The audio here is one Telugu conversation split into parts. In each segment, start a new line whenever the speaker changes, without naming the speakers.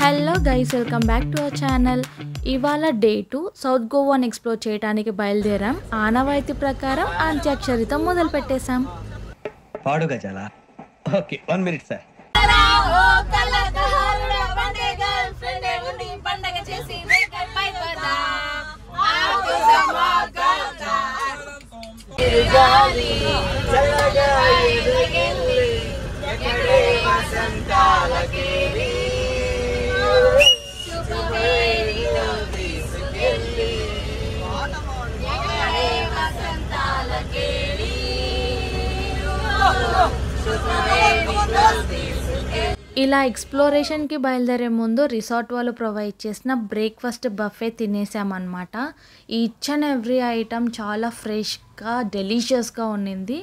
Hello guys, welcome back to our channel. ఇవాళ డే 2 సౌత్ గోవాని ఎక్స్ప్లోర్ చేయడానికి బయలుదేరాం. ఆనవాయితీ ప్రకారం అంత్యాక్షరితో మొదలు పెట్టేశాం.
పాడు గజాల. Okay, 1 minute sir.
ఇలా ఎక్స్ప్లోరేషన్కి బయలుదేరే ముందు రిసార్ట్ వాళ్ళు ప్రొవైడ్ చేసిన బ్రేక్ఫాస్ట్ బఫే తినేసామన్నమాట. ఈచ్ అండ్ ఎవ్రీ ఐటమ్ చాలా ఫ్రెష్గా డెలిషియస్గా ఉండింది.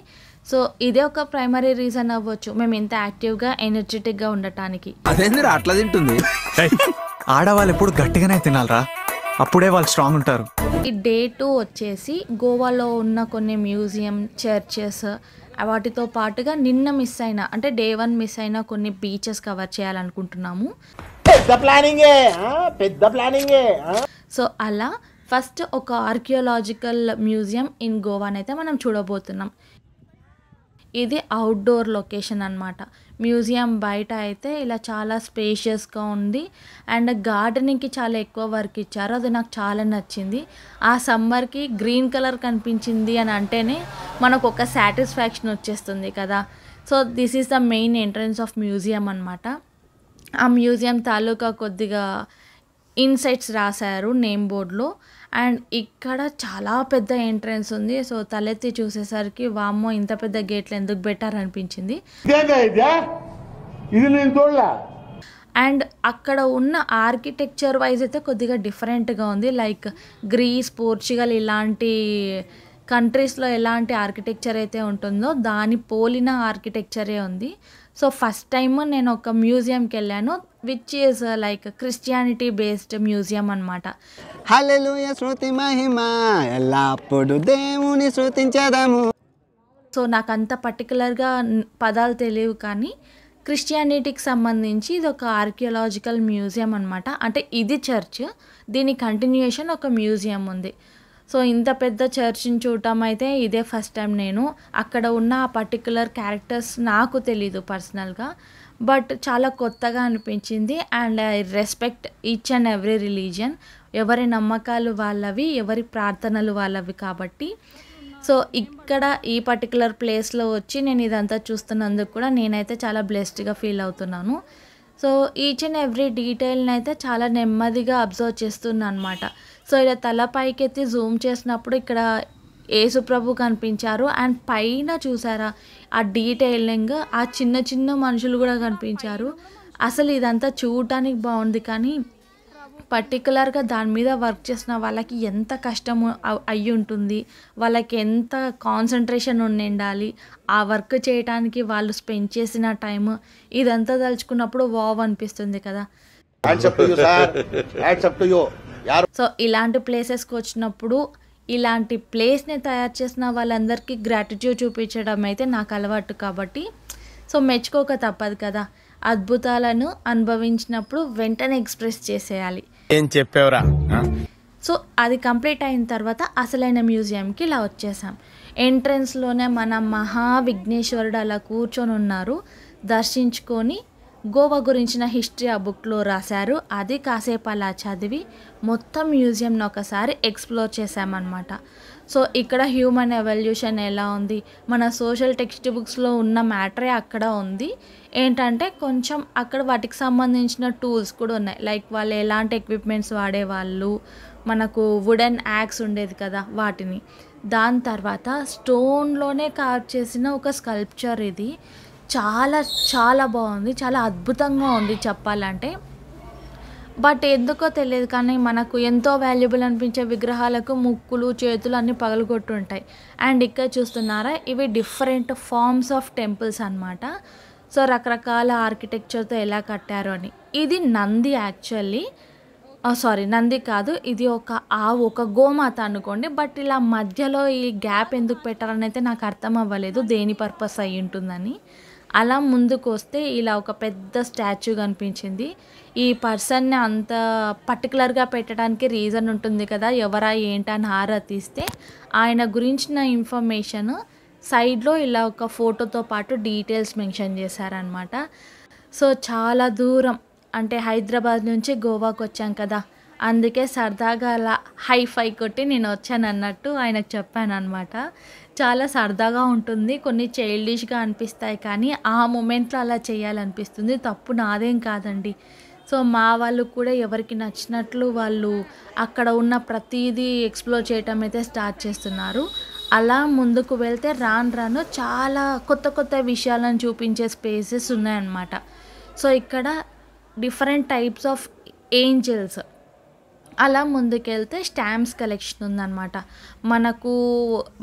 సో ఇదే ఒక ప్రైమరీ రీజన్ అవ్వచ్చు మేము ఇంత యాక్టివ్గా ఎనర్జెటిక్గా ఉండటానికి.
అదేందిరా అట్లా తింటుంది? ఆడవాళ్ళు ఎప్పుడు గట్టిగానే తినాలరా, అప్పుడే వాళ్ళు స్ట్రాంగ్ ఉంటారు.
ఈ డే 2 వచ్చేసి గోవాలో ఉన్న కొన్ని మ్యూజియం, చర్చెస్, వాటితో పాటుగా నిన్న మిస్ అయిన అంటే డే 1 మిస్ అయిన కొన్ని బీచెస్ కవర్ చేయాలనుకుంటున్నాము.
పెద్ద ప్లానింగే.
సో అలా ఫస్ట్ ఒక ఆర్కియోలాజికల్ మ్యూజియం ఇన్ గోవానైతే మనం చూడబోతున్నాం. ఇది అవుట్డోర్ లొకేషన్ అన్నమాట. మ్యూజియం బయట అయితే ఇలా చాలా స్పేషియస్గా ఉంది అండ్ గార్డెనింగ్కి చాలా ఎక్కువ వర్క్ ఇచ్చారు. అది నాకు చాలా నచ్చింది. ఆ సమ్మర్కి గ్రీన్ కలర్ కనిపించింది అని అంటేనే మనకు ఒక సాటిస్ఫాక్షన్ వచ్చేస్తుంది కదా. So this is the main entrance of museum అన్నమాట. ఆ మ్యూజియం తాలూకా కొద్దిగా ఇన్సైట్స్ రాశారు నేమ్ బోర్డ్లో. అండ్ ఇక్కడ చాలా పెద్ద ఎంట్రన్స్ ఉంది. సో తలెత్తి చూసేసరికి వామ్మో ఇంత పెద్ద గేట్లు ఎందుకు పెట్టారనిపించింది. అండ్ అక్కడ ఉన్న ఆర్కిటెక్చర్ వైజ్ అయితే కొద్దిగా డిఫరెంట్గా ఉంది. లైక్ గ్రీస్, పోర్చుగల్ ఇలాంటి కంట్రీస్లో ఎలాంటి ఆర్కిటెక్చర్ అయితే ఉంటుందో దాని పోలిన ఆర్కిటెక్చరే ఉంది. సో ఫస్ట్ టైం నేను ఒక మ్యూజియంకి వెళ్ళాను which is like Christianity based museum అనమాట.
హల్లెలూయా స్తుతి మహిమ ఎల్లప్పుడు దేవుని స్తుతించెదము.
సో నాకు అంత పర్టికులర్గా పదాలు తెలియవు కానీ క్రిస్టియానిటీకి సంబంధించి ఇది ఒక ఆర్కియోలాజికల్ మ్యూజియం అనమాట. అంటే ఇది చర్చ్, దీని కంటిన్యూయేషన్ ఒక మ్యూజియం ఉంది. సో ఇంత పెద్ద చర్చ్ని చూడటం అయితే ఇదే ఫస్ట్ టైం. నేను అక్కడ ఉన్న ఆ పర్టికులర్ క్యారెక్టర్స్ నాకు తెలీదు పర్సనల్గా, బట్ చాలా కొత్తగా అనిపించింది. And I respect each and every religion. ఎవరి నమ్మకాలు వాళ్ళవి, ఎవరి ప్రార్థనలు వాళ్ళవి కాబట్టి. సో ఇక్కడ ఈ పర్టికులర్ ప్లేస్లో వచ్చి నేను ఇదంతా చూస్తున్నందుకు కూడా నేనైతే చాలా బ్లెస్డ్గా ఫీల్ అవుతున్నాను. సో ఈచ్ అండ్ ఎవ్రీ డీటెయిల్ని అయితే చాలా నెమ్మదిగా అబ్జర్వ్ చేస్తున్నాను అనమాట. సో ఇలా తల పైకెత్తి జూమ్ చేసినప్పుడు ఇక్కడ యేసుప్రభు కనిపించారు. అండ్ పైన చూసారా ఆ డీటెయిలింగ్, ఆ చిన్న చిన్న మనుషులు కూడా కనిపించారు. అసలు ఇదంతా చూడటానికి బాగుంది కానీ పర్టికులర్గా దాని మీద వర్క్ చేసిన వాళ్ళకి ఎంత కష్టం అయ్యి ఉంటుంది, వాళ్ళకి ఎంత కాన్సన్ట్రేషన్ ఉండాలి, ఆ వర్క్ చేయడానికి వాళ్ళు స్పెండ్ చేసిన టైం, ఇదంతా తలుచుకున్నప్పుడు వావ్ అనిపిస్తుంది కదా. సో ఇలాంటి ప్లేసెస్కి వచ్చినప్పుడు ఇలాంటి ప్లేస్ని తయారు చేసిన వాళ్ళందరికీ గ్రాటిట్యూడ్ చూపించడం అయితే నాకు అలవాటు కాబట్టి సో మెచ్చుకోక తప్పదు కదా. అద్భుతాలను అనుభవించినప్పుడు వెంటనే ఎక్స్ప్రెస్ చేసేయాలి.
ఏం చెప్పేవరా?
సో అది కంప్లీట్ అయిన తర్వాత అసలైన మ్యూజియంకి ఇలా వచ్చేసాం. ఎంట్రన్స్లోనే మన మహావిఘ్నేశ్వరుడు అలా కూర్చొని ఉన్నారు. దర్శించుకొని గోవా గురించిన హిస్టరీ ఆ బుక్లో రాశారు. అది కాసేపు అలా చదివి మొత్తం మ్యూజియంని ఒకసారి ఎక్స్ప్లోర్ చేసామన్నమాట. సో ఇక్కడ హ్యూమన్ ఎవల్యూషన్ ఎలా ఉంది, మన సోషల్ టెక్స్ట్ బుక్స్లో ఉన్న మ్యాటరే అక్కడ ఉంది. ఏంటంటే కొంచెం అక్కడ వాటికి సంబంధించిన టూల్స్ కూడా ఉన్నాయి. లైక్ వాళ్ళు ఎలాంటి ఎక్విప్మెంట్స్ వాడేవాళ్ళు, మనకు వుడెన్ యాక్స్ ఉండేది కదా వాటిని. దాని తర్వాత స్టోన్లోనే కార్వ్ చేసిన ఒక స్కల్ప్చర్ ఇది. చాలా చాలా బాగుంది, చాలా అద్భుతంగా ఉంది చెప్పాలంటే. బట్ ఎందుకో తెలియదు కానీ మనకు ఎంతో వాల్యుబుల్ అనిపించే విగ్రహాలకు ముక్కులు, చేతులు అన్నీ పగలగొట్టుంటాయి. అండ్ ఇక్కడ చూస్తున్నారా ఇవి డిఫరెంట్ ఫార్మ్స్ ఆఫ్ టెంపుల్స్ అన్నమాట. సో రకరకాల ఆర్కిటెక్చర్తో ఎలా కట్టారు అని. ఇది నంది యాక్చువల్లీ, సారీ నంది కాదు, ఇది ఒక గోమాత అనుకోండి. బట్ ఇలా మధ్యలో ఈ గ్యాప్ ఎందుకు పెట్టారని అయితే నాకు అర్థం అవ్వలేదు, దేని పర్పస్ అయి ఉంటుందని. అలా ముందుకు వస్తే ఇలా ఒక పెద్ద స్టాచ్యూ కనిపించింది. ఈ పర్సన్‌ని అంత పర్టిక్యులర్‌గా పెట్టడానికి రీజన్ ఉంటుంది కదా! ఎవరా ఏంటా అని ఆరా తీస్తే ఆయన గురించిన ఇన్ఫర్మేషన్ సైడ్‌లో ఇలా ఒక ఫోటోతో పాటు డీటెయిల్స్ మెన్షన్ చేశారనమాట. సో, చాలా దూరం అంటే హైదరాబాద్ నుంచి గోవాకొచ్చాం కదా! అందుకే సరదాగా అలా హై-ఫై కొట్టి నేనొచ్చానన్నట్టు ఆయనకు చెప్పాననమాట. చాలా సరదాగా ఉంటుంది. కొన్ని చైల్డిష్‌గా అనిపిస్తాయి కానీ, ఆ మొమెంట్‌లో అలా చేయాలనిపిస్తుంది. తప్పు నాదేం కాదండి. సో, మా వాళ్ళు కూడా ఎవరికి నచ్చినట్లు వాళ్ళు అక్కడ ఉన్న ప్రతీదీ ఎక్స్‌ప్లోర్ చేయటం అయితే స్టార్ట్ చేస్తున్నారు. అలా ముందుకు వెళ్తే రాను రాను చాలా కొత్త కొత్త విషయాలను చూపించే స్పేసెస్ ఉన్నాయన్నమాట. సో, ఇక్కడ డిఫరెంట్ టైప్స్ ఆఫ్ ఏంజెల్స్ అలా ముందుకెళ్తే స్టాంప్స్ కలెక్షన్ ఉందన్నమాట.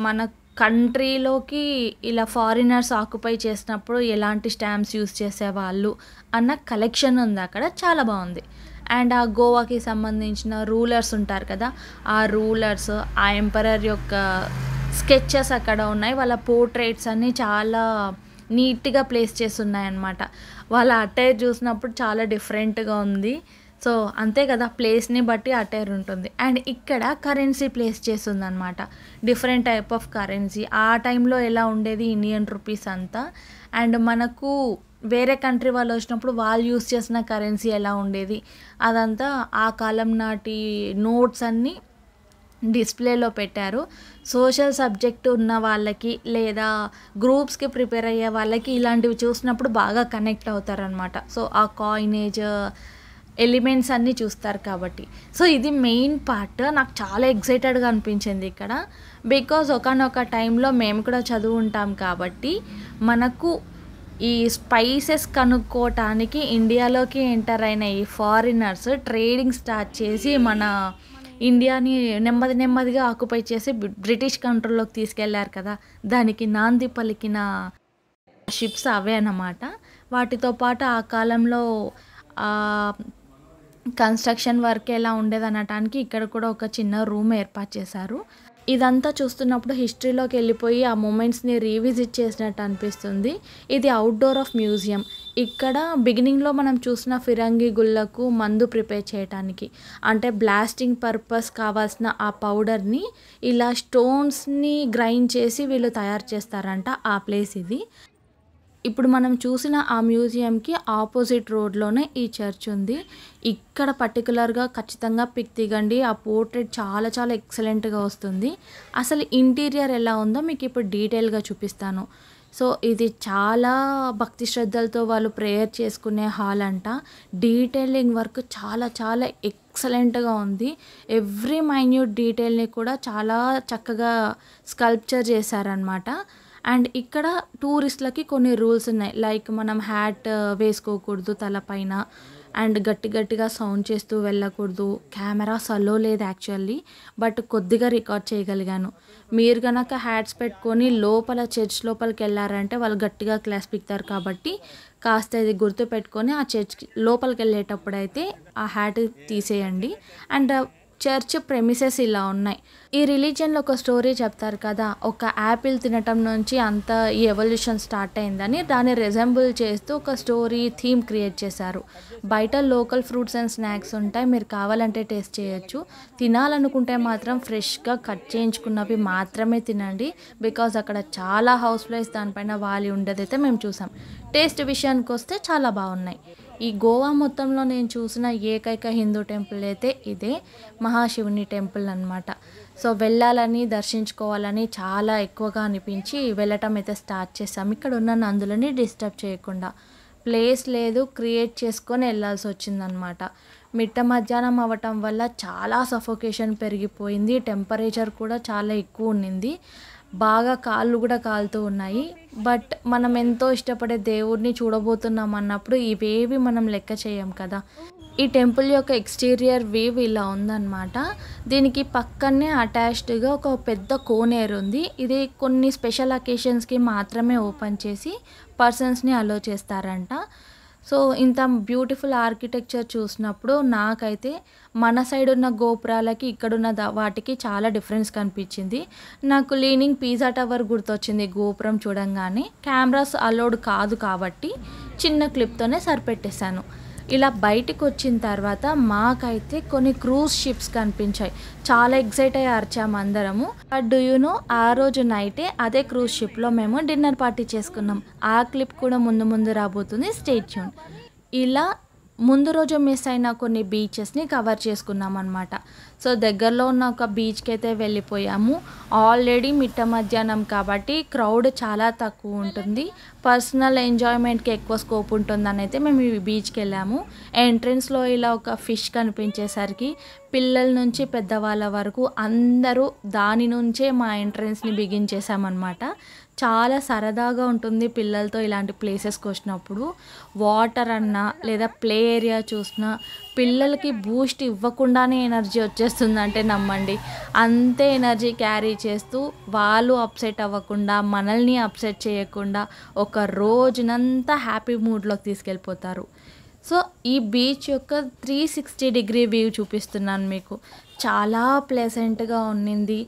మన కంట్రీలోకి ఇలా ఫారినర్స్ ఆక్యుపై చేసినప్పుడు ఎలాంటి స్టాంప్స్ యూజ్ చేసేవాళ్ళు అన్న కలెక్షన్ ఉంది అక్కడ. చాలా బాగుంది. అండ్ ఆ గోవాకి సంబంధించిన రూలర్స్ ఉంటారు కదా, ఆ రూలర్స్, ఆ ఎంపరర్ యొక్క స్కెచెస్ అక్కడ ఉన్నాయి. వాళ్ళ పోర్ట్రేట్స్ అన్నీ చాలా నీట్‌గా ప్లేస్ చేసి ఉన్నాయన్నమాట. వాళ్ళ అటైర్ చూసినప్పుడు చాలా డిఫరెంట్‌గా ఉంది. సో, అంతే కదా, ప్లేస్‌ని బట్టి అటైర్ ఉంటుంది. అండ్ ఇక్కడ కరెన్సీ ప్లేస్ చేసి ఉందన్నమాట. Different type of currency. ఆ టైంలో ఎలా ఉండేది ఇండియన్ రూపీస్ అంతా, అండ్ మనకు వేరే కంట్రీ వాళ్ళు వచ్చినప్పుడు వాళ్ళు యూజ్ చేసిన కరెన్సీ ఎలా ఉండేది అదంతా ఆ కాలం నాటి నోట్స్ అన్నీ డిస్ప్లేలో పెట్టారు. సోషల్ సబ్జెక్ట్ ఉన్న వాళ్ళకి లేదా గ్రూప్స్‌కి ప్రిపేర్ అయ్యే వాళ్ళకి ఇలాంటివి చూసినప్పుడు బాగా కనెక్ట్ అవుతారనమాట. సో, ఆ కాయినేజ్ ఎలిమెంట్స్ అన్నీ చూస్తారు కాబట్టి. సో, ఇది మెయిన్ పార్ట్. నాకు చాలా ఎక్సైటెడ్‌గా అనిపించింది ఇక్కడ. బికాజ్ ఒకానొక టైంలో మేము కూడా చదువుంటాం కాబట్టి మనకు ఈ స్పైసెస్ కనుక్కోవటానికి ఇండియాలోకి ఎంటర్ అయిన ఈ ఫారినర్స్ ట్రేడింగ్ స్టార్ట్ చేసి మన ఇండియాని నెమ్మదిగా ఆక్యుపై చేసి బ్రిటిష్ కంట్రోల్లోకి తీసుకెళ్లారు కదా! దానికి నాంది పలికిన షిప్స్ అవే అన్నమాట. వాటితో పాటు ఆ కాలంలో కన్స్ట్రక్షన్ వర్క్ ఎలా ఉండేదనటానికి ఇక్కడ కూడా ఒక చిన్న రూమ్ ఏర్పాటు చేశారు. ఇదంతా చూస్తున్నప్పుడు హిస్టరీలోకి వెళ్ళిపోయి ఆ మూమెంట్స్‌ని రీవిజిట్ చేసినట్టు అనిపిస్తుంది. ఇది అవుట్‌డోర్ ఆఫ్ మ్యూజియం. ఇక్కడ బిగినింగ్‌లో మనం చూసిన ఫిరంగి గుళ్ళకు మందు ప్రిపేర్ చేయటానికి అంటే బ్లాస్టింగ్ పర్పస్ కావాల్సిన ఆ పౌడర్‌ని ఇలా స్టోన్స్‌ని గ్రైండ్ చేసి వీళ్ళు తయారు చేస్తారంట. ఆ ప్లేస్ ఇది. ఇప్పుడు మనం చూసిన ఆ మ్యూజియంకి ఆపోజిట్ రోడ్లోనే ఈ చర్చ్ ఉంది. ఇక్కడ పర్టికులర్గా ఖచ్చితంగా పిక్ దిగండి. ఆ పోర్ట్రేట్ చాలా చాలా ఎక్సలెంట్‌గా వస్తుంది. అసలు ఇంటీరియర్ ఎలా ఉందో మీకు ఇప్పుడు డీటెయిల్‌గా చూపిస్తాను. సో, ఇది చాలా భక్తి శ్రద్ధలతో వాళ్ళు ప్రేయర్ చేసుకునే హాల్ అంట. డీటెయిలింగ్ వర్క్ చాలా చాలా ఎక్సలెంట్‌గా ఉంది. ఎవ్రీ మైన్యూట్ డీటెయిల్‌ని కూడా చాలా చక్కగా స్కల్ప్చర్ చేశారనమాట. అండ్ ఇక్కడ టూరిస్ట్‌లకి కొన్ని రూల్స్ ఉన్నాయి. లైక్ మనం హ్యాట్ వేసుకోకూడదు తలపైన, అండ్ గట్టిగా సౌండ్ చేస్తూ వెళ్ళకూడదు. కెమెరాస్ అలో లేదు యాక్చువల్లీ, బట్ కొద్దిగా రికార్డ్ చేయగలిగాను. మీరు గనక హ్యాట్స్ పెట్టుకొని చర్చ్ లోపలికి వెళ్ళారంటే వాళ్ళు గట్టిగా క్లాస్ పీకుతారు కాబట్టి కాస్త ఇది గుర్తుపెట్టుకొని ఆ చర్చ్ లోపలికి వెళ్ళేటప్పుడైతే ఆ హ్యాట్ తీసేయండి. అండ్ చర్చ్ ప్రెమిసెస్ ఇలా ఉన్నాయి. ఈ రిలీజియన్లో ఒక స్టోరీ చెప్తారు కదా, ఒక యాపిల్ తినటం నుంచి అంత ఈ ఎవల్యూషన్ స్టార్ట్ అయిందని. దాన్ని రిజెంబుల్ చేస్తూ ఒక స్టోరీ థీమ్ క్రియేట్ చేశారు. బయట లోకల్ ఫ్రూట్స్ అండ్ స్నాక్స్ ఉంటాయి, మీరు కావాలంటే టేస్ట్ చేయొచ్చు. తినాలనుకుంటే మాత్రం ఫ్రెష్గా కట్ చేయించుకున్నవి మాత్రమే తినండి. బికాజ్ అక్కడ చాలా హౌస్ ఫ్లైస్ దానిపైన వాలి ఉండేదైతే మేము చూసాం. టేస్ట్ విషయానికి వస్తే చాలా బాగున్నాయి. ఈ గోవా మొత్తంలో నేను చూసిన ఏకైక హిందూ టెంపుల్ అయితే ఇదే, మహాశివుని టెంపుల్ అన్నమాట. సో, వెళ్ళాలని దర్శించుకోవాలని చాలా ఎక్కువగా అనిపించి వెళ్ళటం అయితే స్టార్ట్ చేసాం. ఇక్కడ ఉన్న నందులని డిస్టర్బ్ చేయకుండా. ప్లేస్ లేదు, క్రియేట్ చేసుకొని వెళ్ళాల్సి వచ్చిందనమాట. మిట్ట మధ్యాహ్నం అవ్వటం వల్ల చాలా సఫోకేషన్ పెరిగిపోయింది. టెంపరేచర్ కూడా చాలా ఎక్కువ ఉండింది. బాగా కాళ్ళు కూడా కాలుతూ ఉన్నాయి. బట్ మనం ఎంతో ఇష్టపడే దేవుడిని చూడబోతున్నాం అన్నప్పుడు ఇవేవి మనం లెక్క చేయం కదా. ఈ టెంపుల్ యొక్క ఎక్స్టీరియర్ వ్యూ ఇలా ఉందన్నమాట. దీనికి పక్కనే అటాచ్డ్గా ఒక పెద్ద కోనేరు ఉంది. ఇది కొన్ని స్పెషల్ అకేషన్స్కి మాత్రమే ఓపెన్ చేసి పర్సన్స్ని అలో చేస్తారంట. సో ఇంత బ్యూటిఫుల్ ఆర్కిటెక్చర్ చూసినప్పుడు నాకైతే మన సైడ్ ఉన్న గోపురాలకి ఇక్కడున్న వాటికి చాలా డిఫరెన్స్ కనిపించింది. నాకు లీనింగ్ పిజ్జా టవర్ గుర్తొచ్చింది గోపురం చూడంగానే. కెమెరాస్ అలౌడ్ కాదు కాబట్టి చిన్న క్లిప్తోనే సరిపెట్టేశాను. ఇలా బయటికి వచ్చిన తర్వాత మాకైతే కొన్ని క్రూజ్ షిప్స్ కనిపించాయి. చాలా ఎక్సైట్ అయ్యి అరిచాము అందరము. బట్ డూ యూ నో, ఆ రోజు నైటే అదే క్రూజ్ షిప్లో మేము డిన్నర్ పార్టీ చేసుకున్నాం. ఆ క్లిప్ కూడా ముందు రాబోతుంది, స్టే ట్యూన్. ఇలా ముందు రోజు మిస్ అయిన కొన్ని బీచెస్ని కవర్ చేసుకున్నాం అనమాట. సో దగ్గరలో ఉన్న ఒక బీచ్కి అయితే వెళ్ళిపోయాము. ఆల్రెడీ మిట్ట మధ్యాహ్నం కాబట్టి క్రౌడ్ చాలా తక్కువ ఉంటుంది. పర్సనల్ ఎంజాయ్మెంట్కి ఎక్కువ స్కోప్ ఉంటుందని అయితే మేము ఈ బీచ్కి వెళ్ళాము. ఎంట్రన్స్లో ఇలా ఒక ఫిష్ కనిపించేసరికి పిల్లల నుంచి పెద్దవాళ్ళ వరకు అందరూ దాని నుంచే మా ఎంట్రన్స్ని బిగించేసామన్నమాట. చాలా సరదాగా ఉంటుంది పిల్లలతో ఇలాంటి ప్లేసెస్కి వచ్చినప్పుడు. వాటర్ అన్నా లేదా ప్లే ఏరియా చూసినా పిల్లలకి బూస్ట్ ఇవ్వకుండానే ఎనర్జీ వచ్చేస్తుందంటే నమ్మండి. అంతే ఎనర్జీ క్యారీ చేస్తూ వాళ్ళు అప్సెట్ అవ్వకుండా, మనల్ని అప్సెట్ చేయకుండా ఒక రోజునంతా హ్యాపీ మూడ్లోకి తీసుకెళ్ళిపోతారు. సో ఈ బీచ్ యొక్క 360 డిగ్రీ వ్యూ చూపిస్తున్నాను మీకు. చాలా ప్లెజెంట్గా ఉన్నింది.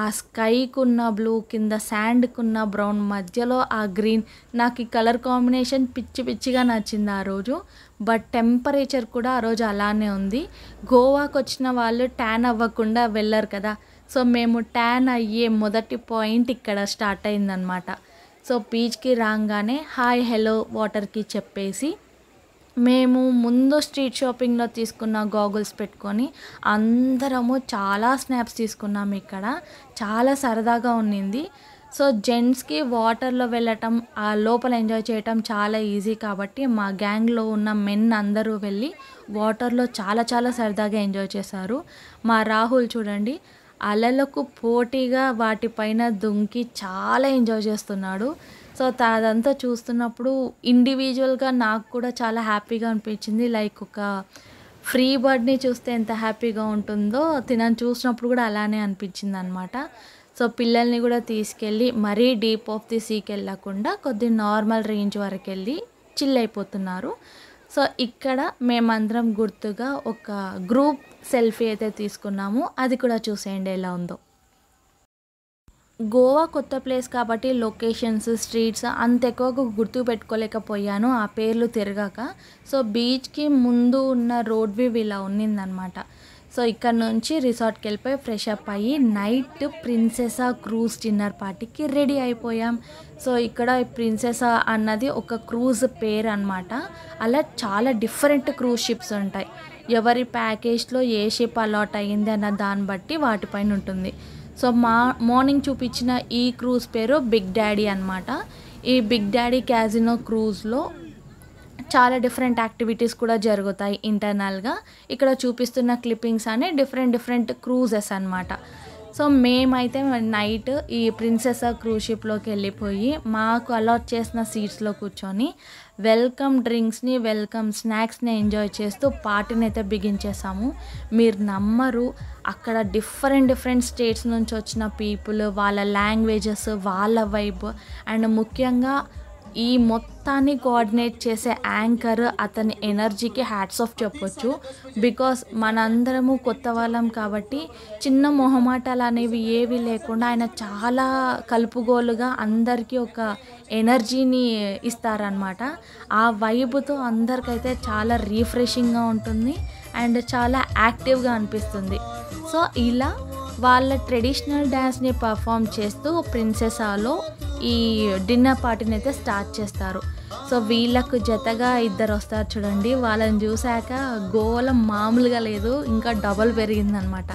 ఆ స్కైకున్న బ్లూ, కింద శాండ్కున్న బ్రౌన్, మధ్యలో ఆ గ్రీన్. నాకు ఈ కలర్ కాంబినేషన్ పిచ్చిగా నచ్చింది ఆ రోజు. బట్ టెంపరేచర్ కూడా ఆ రోజు అలానే ఉంది. గోవాకు వచ్చిన వాళ్ళు ట్యాన్ అవ్వకుండా వెళ్ళరు కదా. సో మేము ట్యాన్ అయ్యే మొదటి పాయింట్ ఇక్కడ స్టార్ట్ అయిందనమాట. సో బీచ్కి రాగానే హాయ్ హలో వాటర్కి చెప్పేసి మేము ముందు స్ట్రీట్ షాపింగ్లో తీసుకున్న గాగుల్స్ పెట్టుకొని అందరము చాలా స్నాప్స్ తీసుకున్నాం. ఇక్కడ చాలా సరదాగా ఉన్నింది. సో జెంట్స్కి వాటర్లో వెళ్ళటం, ఆ లోపల ఎంజాయ్ చేయటం చాలా ఈజీ కాబట్టి మా గ్యాంగ్లో ఉన్న మెన్ అందరూ వెళ్ళి వాటర్లో చాలా సరదాగా ఎంజాయ్ చేశారు. మా రాహుల్ చూడండి, అలలకు పోటీగా వాటిపైన దుంకి చాలా ఎంజాయ్ చేస్తున్నాడు. సో అదంతా చూస్తున్నప్పుడు ఇండివిజువల్గా నాకు కూడా చాలా హ్యాపీగా అనిపించింది. లైక్ ఒక ఫ్రీ బర్డ్ని చూస్తే ఎంత హ్యాపీగా ఉంటుందో తినని చూసినప్పుడు కూడా అలానే అనిపించింది అనమాట. సో పిల్లల్ని కూడా తీసుకెళ్ళి మరీ డీప్ ఆఫ్ ది సీకి వెళ్ళకుండా కొద్ది నార్మల్ రేంజ్ వరకు వెళ్ళి చిల్ అయిపోతున్నారు. సో ఇక్కడ మేమందరం గుర్తుగా ఒక గ్రూప్ సెల్ఫీ అయితే తీసుకున్నాము. అది కూడా చూసేయండి ఎలా ఉందో. గోవా కొత్త ప్లేస్ కాబట్టి లొకేషన్స్, స్ట్రీట్స్ అంత ఎక్కువగా గుర్తు పెట్టుకోలేకపోయాను ఆ పేర్లు తిరగాక. సో బీచ్కి ముందు ఉన్న రోడ్ వ్యూ ఇలా ఉన్నిందనమాట. సో ఇక్కడ నుంచి రిసార్ట్కి వెళ్ళిపోయి ఫ్రెష్ అప్ అయ్యి నైట్ ప్రిన్సెసా క్రూజ్ డిన్నర్ పార్టీకి రెడీ అయిపోయాం. సో ఇక్కడ ప్రిన్సెసా అన్నది ఒక క్రూజ్ పేరు అనమాట. అలా చాలా డిఫరెంట్ క్రూజ్ షిప్స్ ఉంటాయి. ఎవరి ప్యాకేజ్లో ఏ షిప్ అలాట్ అయ్యింది అన్న దాన్ని బట్టి వాటిపైన ఉంటుంది. సో మార్నింగ్ చూపించిన ఈ క్రూజ్ పేరు బిగ్ డాడీ అనమాట. ఈ బిగ్ డాడీ క్యాజినో క్రూజ్లో చాలా డిఫరెంట్ యాక్టివిటీస్ కూడా జరుగుతాయి ఇంటర్నల్గా. ఇక్కడ చూపిస్తున్న క్లిప్పింగ్స్ అనే డిఫరెంట్ క్రూజెస్ అనమాట. సో మేమైతే నైట్ ఈ ప్రిన్సెసా క్రూజ్ షిప్లోకి వెళ్ళిపోయి మాకు అలాట్ చేసిన సీట్స్లో కూర్చొని వెల్కమ్ డ్రింక్స్ని, వెల్కమ్ స్నాక్స్ని ఎంజాయ్ చేస్తూ పార్టీని అయితే బిగించేసాము. మీరు నమ్మరు, అక్కడ డిఫరెంట్ స్టేట్స్ నుంచి వచ్చిన పీపుల్, వాళ్ళ లాంగ్వేజెస్, వాళ్ళ వైబ్, అండ్ ముఖ్యంగా ఈ మొత్తాన్ని కోఆర్డినేట్ చేసే యాంకర్, అతని ఎనర్జీకి హ్యాట్స్ ఆఫ్ చెప్పొచ్చు. బికాస్ మనందరము కొత్త వాళ్ళం కాబట్టి చిన్న మొహమాటాలు అనేవి ఏవి లేకుండా ఆయన చాలా కలుపుగోలుగా అందరికీ ఒక ఎనర్జీని ఇస్తారనమాట. ఆ వైబ్తో అందరికైతే చాలా రీఫ్రెషింగ్గా ఉంటుంది అండ్ చాలా యాక్టివ్గా అనిపిస్తుంది. సో ఇలా వాళ్ళ ట్రెడిషనల్ డ్యాన్స్ని పర్ఫామ్ చేస్తూ ప్రిన్సెసాలో ఈ డిన్నర్ పార్టీని అయితే స్టార్ట్ చేస్తారు. సో వీళ్ళకు జతగా ఇద్దరు వస్తారు చూడండి. వాళ్ళని చూశాక గోల మామూలుగా లేదు, ఇంకా డబల్ పెరిగిందనమాట.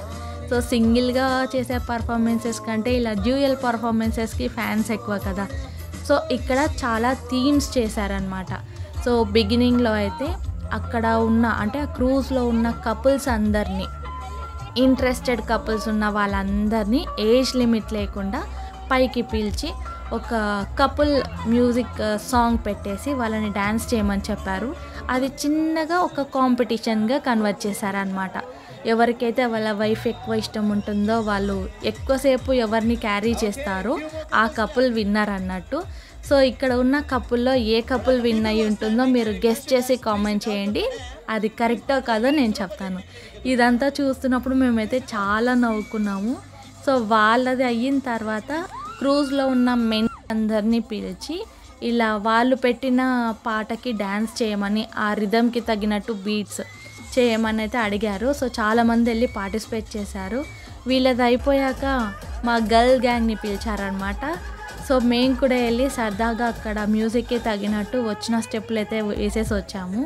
సో సింగిల్గా చేసే పర్ఫార్మెన్సెస్ కంటే ఇలా డ్యూయల్ పర్ఫార్మెన్సెస్కి ఫ్యాన్స్ ఎక్కువ కదా. సో ఇక్కడ చాలా థీమ్స్ చేశారనమాట. సో బిగినింగ్లో అయితే అక్కడ ఉన్న అంటే ఆ క్రూజ్లో ఉన్న కపుల్స్ అందరినీ, ఇంట్రెస్టెడ్ కపుల్స్ ఉన్న వాళ్ళందరినీ ఏజ్ లిమిట్ లేకుండా పైకి పిలిచి ఒక కపుల్ మ్యూజిక్ సాంగ్ పెట్టేసి వాళ్ళని డ్యాన్స్ చేయమని చెప్పారు. అది చిన్నగా ఒక కాంపిటీషన్గా కన్వర్ట్ చేశారనమాట. ఎవరికైతే వాళ్ళ వైఫ్ ఎక్కువ ఇష్టం ఉంటుందో వాళ్ళు ఎక్కువసేపు ఎవరిని క్యారీ చేస్తారో ఆ కపుల్ విన్నర్ అన్నట్టు. సో ఇక్కడ ఉన్న కపుల్లో ఏ కపుల్ విన్ అయ్యి ఉంటుందో మీరు గెస్ట్ చేసి కామెంట్ చేయండి. అది కరెక్టో కాదో నేను చెప్తాను. ఇదంతా చూస్తున్నప్పుడు మేమైతే చాలా నవ్వుకున్నాము. సో వాళ్ళది అయిన తర్వాత క్రూజ్లో ఉన్న మెన్ అందరినీ పిలిచి ఇలా వాళ్ళు పెట్టిన పాటకి డ్యాన్స్ చేయమని, ఆ రిథమ్కి తగినట్టు బీట్స్ చేయమని అయితే అడిగారు. సో చాలామంది వెళ్ళి పార్టిసిపేట్ చేశారు. వీళ్ళది అయిపోయాక మా గర్ల్ గ్యాంగ్ని పిలిచారనమాట. సో మేము కూడా వెళ్ళి సరదాగా అక్కడ మ్యూజిక్కి తగినట్టు వచ్చిన స్టెప్పులు అయితే వేసేసి వచ్చాము.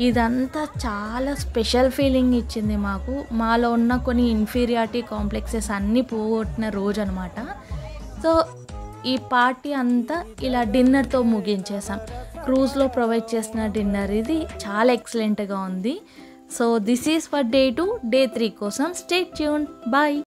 ఇదంతా చాలా స్పెషల్ ఫీలింగ్ ఇచ్చింది మాకు. మాలో ఉన్న కొన్ని ఇన్ఫీరియారిటీ కాంప్లెక్సెస్ అన్నీ పోగొట్టిన రోజు అనమాట. సో ఈ పార్టీ అంతా ఇలా డిన్నర్తో ముగించేసాం. క్రూజ్లో ప్రొవైడ్ చేసిన డిన్నర్ ఇది చాలా ఎక్సలెంట్గా ఉంది. So this is for day 2. Day 3 కోసం స్టే ట్యూన్. బాయ్.